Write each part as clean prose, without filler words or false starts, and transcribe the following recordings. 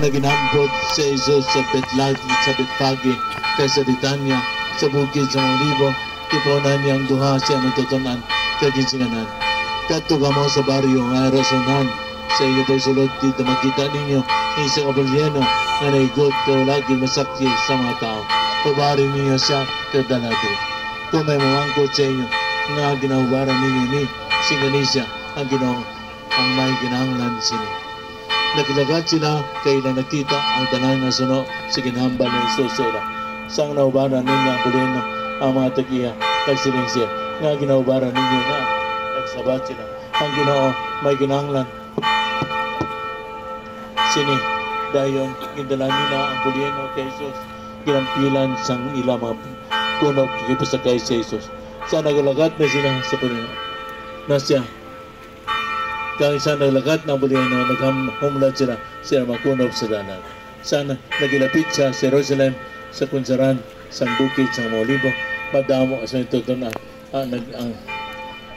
naginampod sa Jesus sa Betfage kay sa Bitanya sa bukid sa Olivo, ipunan niyang duha siya magtutunan kaginsinganan. Kadto kamo sa baryo nga rasonan sa inyo pagsulod dito makita ninyo isa kabalyeno nga naigot o lagi masakyi sa mga tao. Pabari ninyo siya kadalado. Kung may mamangkot sa inyo nga ginawaran ninyo ni Singanisya ang Ginoo ang may ginahanglan sini. Nakilagat sila kay na nakita ang tanan nga suno sa ginhambal ni Jesus sila. Sang naubaran ninyo ang buleno ang mga tagiya kay siling siya nga ginaubaran ninyo na nagsabat sila. Ang Ginoo may ginahanglan sini dayon gindala nila ang buleno kay Jesus ginampilan sang ila mga kunog kipasakay sa Jesus. Sa nagalagat na sila sa buleno na siya kaya sa naglagat ng buleno, naghumlad sila makunob sa dalan. Sana nagilapit siya sa Jerusalem sa kunsaran, sa bukid, sa Olivo, madamo sa ito na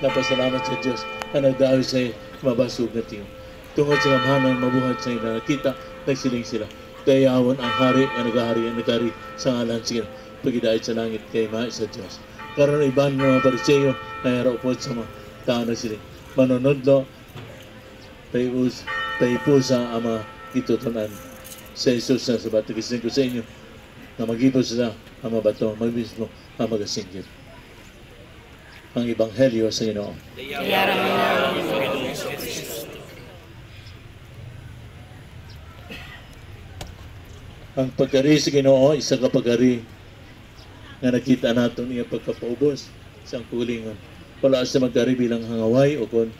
napasalamat sa Diyos na nagdaaw sa mabasog na tiyo. Tungod sa kamhanan, mabuhat sa ila, nakita, nagsiling sila. Dayawon ang hari, ang nagari sa ngalan sila, pagidait sa langit kay Mahal sa Diyos. Karon iban ng mga Pariseyo na yaropod sa mga tao na siling. Manunodlo, paipusa ang mga itutunan sa Jesus na sa bato. Kisin ko sa inyo na mag-ipos sila ang mga bato, mag-mismo ang magasinggit. Ang Ebanghelyo sa Ginoo. Ang pagkari sa Ginoo, isa ka pagkari nga nakita natin niya pagkapaubos sa kulingon. Wala sa magkari bilang hangaway o kon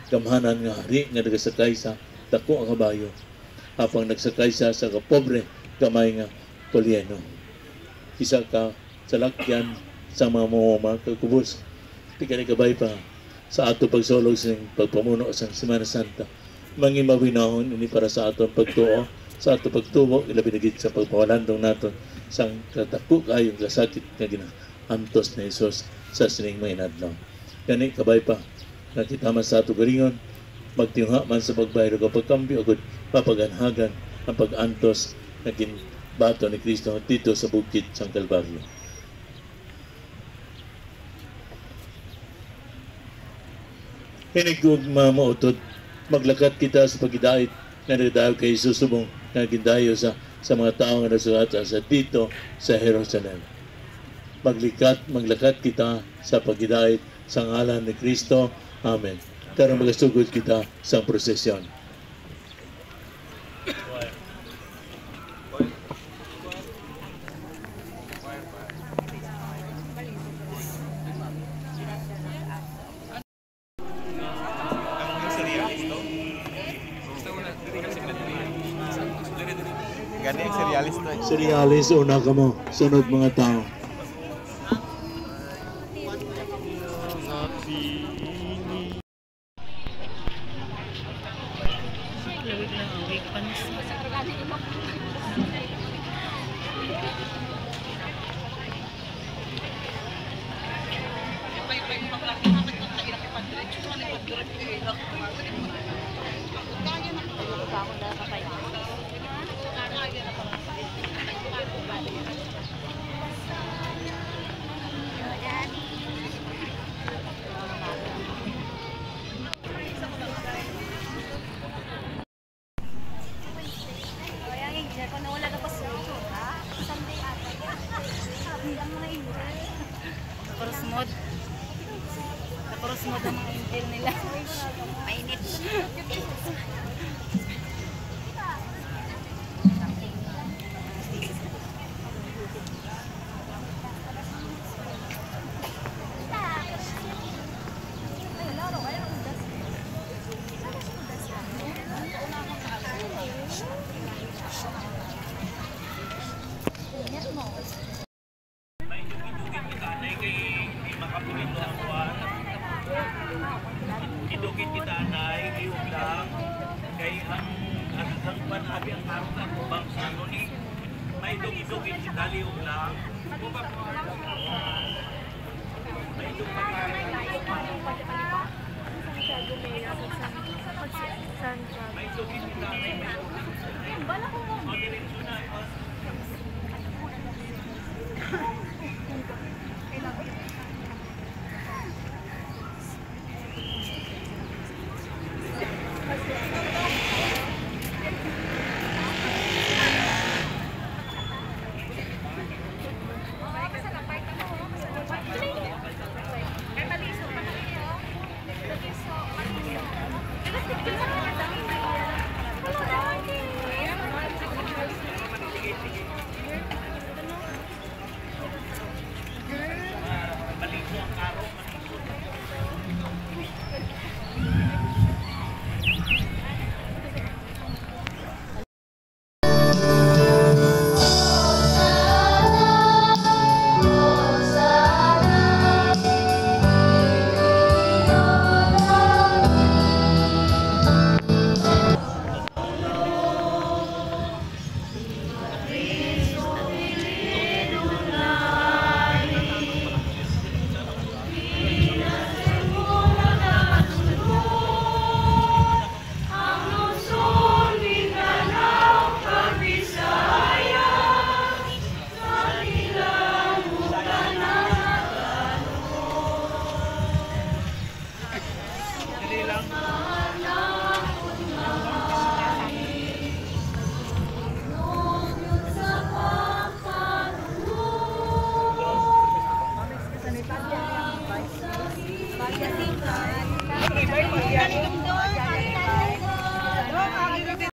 gamhanan nga hari nga nagasakay sa dako ang kabayo apang nagsakay sa kapobre gamay nga polyeno. Isa ka sa lakyan sa mga mamama kagubos tigani kabay pa sa ato pagsulog sa pagpamuno sa Semana Santa mangimawinahon ini para sa aton pagtuo sa ato pagtubo ilabi na gid sa pagpawalandong naton sang kadako kayong kasakit nga ginaantos na Hesus sa sining mga inadlaw. Kani kabay pa nakita man sa ato galingon magtiyuha man sa pagbayro kapag kambyo agad papaganhagan ang pag-antos na ginbato ni Kristo dito sa bukid sang Kalbaryo. Hinigog mautot maglakat kita sa pagidait nga nagdayo kay Jesus subong nga gindayo sa mga tao nga nasulat sa dito sa Jerusalem. Maglakat kita sa pagidait sa ngalan ni Kristo. Amen. Karong magasugod kita sa prosesyon. Serialis una ka mo, sunod mga tao. Tapos mo ang mga intel nila. Mainit. Idugin kita anay, iyong lang, kay ang panabi ang karutan ko bang sa ni may dugin kita liyong lang. May dugin kita May dugin kita anay, may dugin kita anay. O, dire